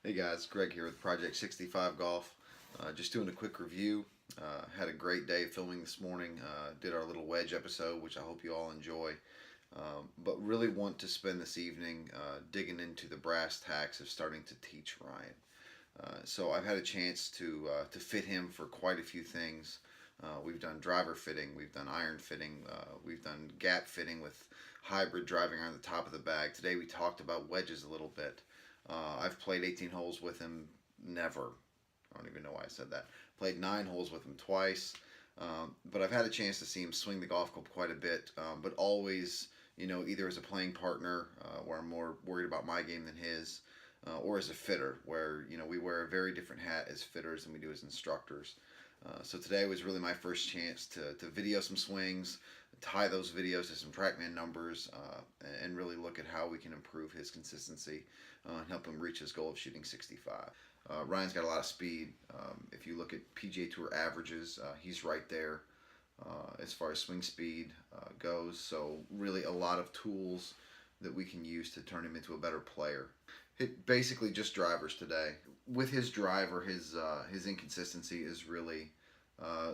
Hey guys, Greg here with Project 65 Golf. Just doing a quick review. Had a great day filming this morning. Did our little wedge episode, which I hope you all enjoy. But really want to spend this evening digging into the brass tacks of starting to teach Ryan. So I've had a chance to fit him for quite a few things. We've done driver fitting, we've done iron fitting, we've done gap fitting with hybrid driving on the top of the bag. Today we talked about wedges a little bit. I've played 18 holes with him. Never. I don't even know why I said that. Played 9 holes with him twice. But I've had a chance to see him swing the golf club quite a bit. But always, either as a playing partner, where I'm more worried about my game than his, or as a fitter, where, we wear a very different hat as fitters than we do as instructors. So today was really my first chance to video some swings, tie those videos to some TrackMan numbers, and really look at how we can improve his consistency and help him reach his goal of shooting 65. Ryan's got a lot of speed. If you look at PGA Tour averages, he's right there as far as swing speed goes. So really a lot of tools that we can use to turn him into a better player. Hit basically just drivers today. With his driver, his inconsistency is really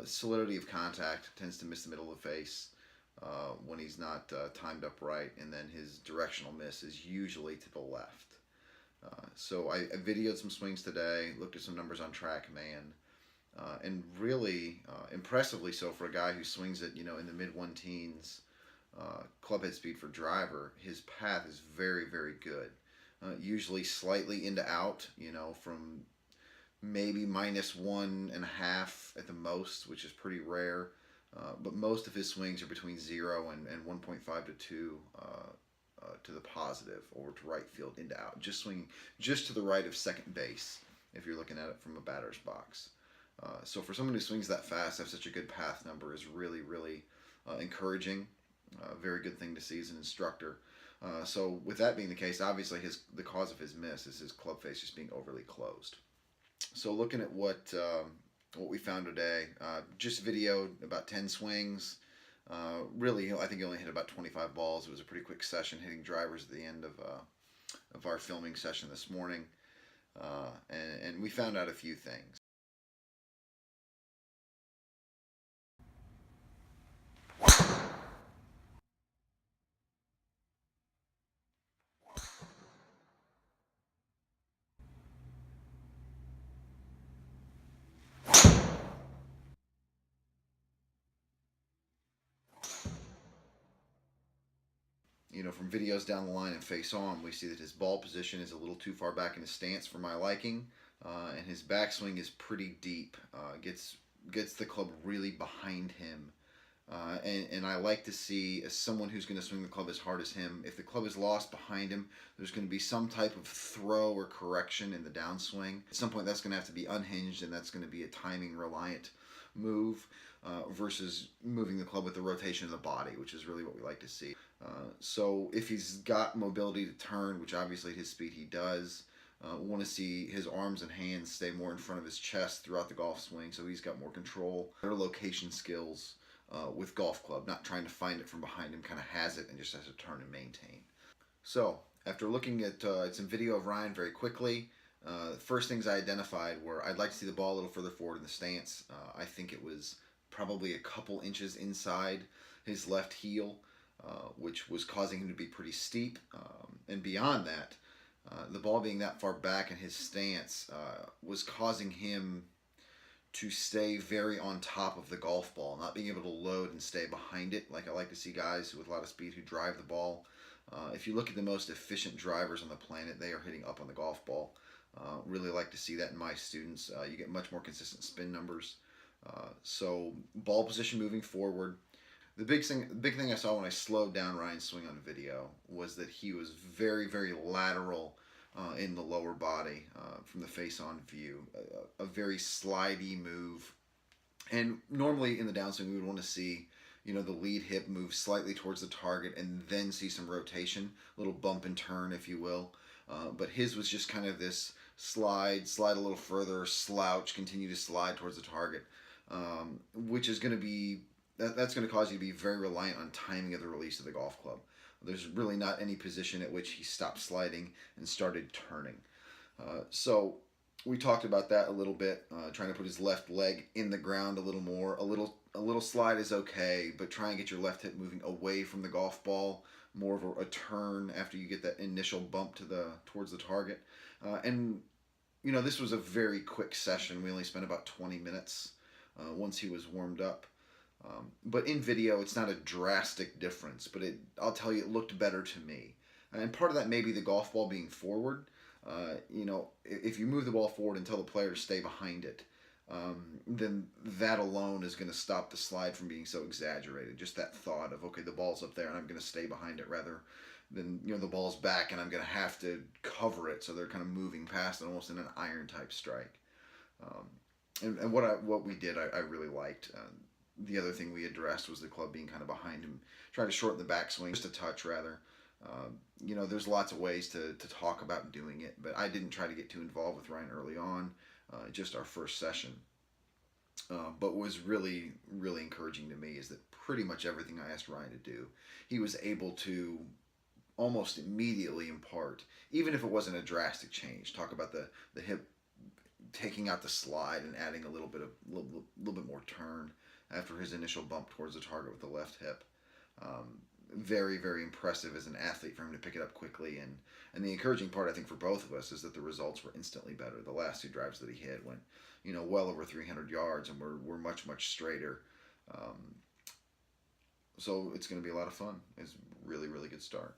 solidity of contact. Tends to miss the middle of the face when he's not timed up right, and then his directional miss is usually to the left. So I videoed some swings today, looked at some numbers on TrackMan, and really impressively so for a guy who swings it, in the mid one teens club head speed for driver. His path is very, very good. Usually slightly into out, from maybe -1.5 at the most, which is pretty rare. But most of his swings are between 0 and 1.5 to 2 to the positive over to right field into out. Just swinging just to the right of second base if you're looking at it from a batter's box. So for someone who swings that fast, have such a good path number is really, really encouraging. Very good thing to see as an instructor. So with that being the case, obviously the cause of his miss is his club face just being overly closed. So looking at what we found today, just videoed about 10 swings. Really, I think he only hit about 25 balls. It was a pretty quick session, hitting drivers at the end of our filming session this morning, and we found out a few things. From videos down the line and face on, we see that his ball position is a little too far back in his stance for my liking, and his backswing is pretty deep. Gets the club really behind him, and I like to see, as someone who's going to swing the club as hard as him, if the club is lost behind him, there's going to be some type of throw or correction in the downswing. At some point, that's going to have to be unhinged, and that's going to be a timing reliant move versus moving the club with the rotation of the body, which is really what we like to see. So if he's got mobility to turn, which obviously at his speed he does, want to see his arms and hands stay more in front of his chest throughout the golf swing, so he's got more control, better location skills with golf club, not trying to find it from behind him, kind of has it and just has to turn and maintain. So after looking at some video of Ryan very quickly, the first things I identified were I'd like to see the ball a little further forward in the stance. I think it was probably a couple inches inside his left heel, which was causing him to be pretty steep. And beyond that, the ball being that far back in his stance was causing him to stay very on top of the golf ball, not being able to load and stay behind it like I like to see guys with a lot of speed who drive the ball. If you look at the most efficient drivers on the planet, they are hitting up on the golf ball. Really like to see that in my students. You get much more consistent spin numbers. So ball position moving forward. The big thing I saw when I slowed down Ryan's swing on video was that he was very, very lateral in the lower body from the face-on view. A very slidey move. And normally in the downswing we would want to see, the lead hip move slightly towards the target and then see some rotation, a little bump and turn, if you will. But his was just kind of this slide a little further, slouch, continue to slide towards the target, which is going to be, that's going to cause you to be very reliant on timing of the release of the golf club. There's really not any position at which he stopped sliding and started turning. So we talked about that a little bit, trying to put his left leg in the ground a little more. A little slide is okay, but try and get your left hip moving away from the golf ball, more of a turn after you get that initial bump towards the target. And this was a very quick session. We only spent about 20 minutes once he was warmed up. But in video, it's not a drastic difference, but I'll tell you, it looked better to me. And part of that may be the golf ball being forward. If you move the ball forward and tell the player to stay behind it, then that alone is going to stop the slide from being so exaggerated. Just that thought of, okay, the ball's up there and I'm going to stay behind it, rather than the ball's back and I'm going to have to cover it. So they're kind of moving past it almost in an iron type strike. And what we did, I really liked. The other thing we addressed was the club being kind of behind him, trying to shorten the backswing just a touch rather. There's lots of ways to talk about doing it, but I didn't try to get too involved with Ryan early on, just our first session. But what was really, really encouraging to me is that pretty much everything I asked Ryan to do, he was able to almost immediately impart, even if it wasn't a drastic change. Talk about the hip taking out the slide and adding a little bit more turn after his initial bump towards the target with the left hip. Very, very impressive as an athlete for him to pick it up quickly. And the encouraging part, I think, for both of us is that the results were instantly better. The last two drives that he hit went, well over 300 yards and were much, much straighter. So it's going to be a lot of fun. It's a really, really good start.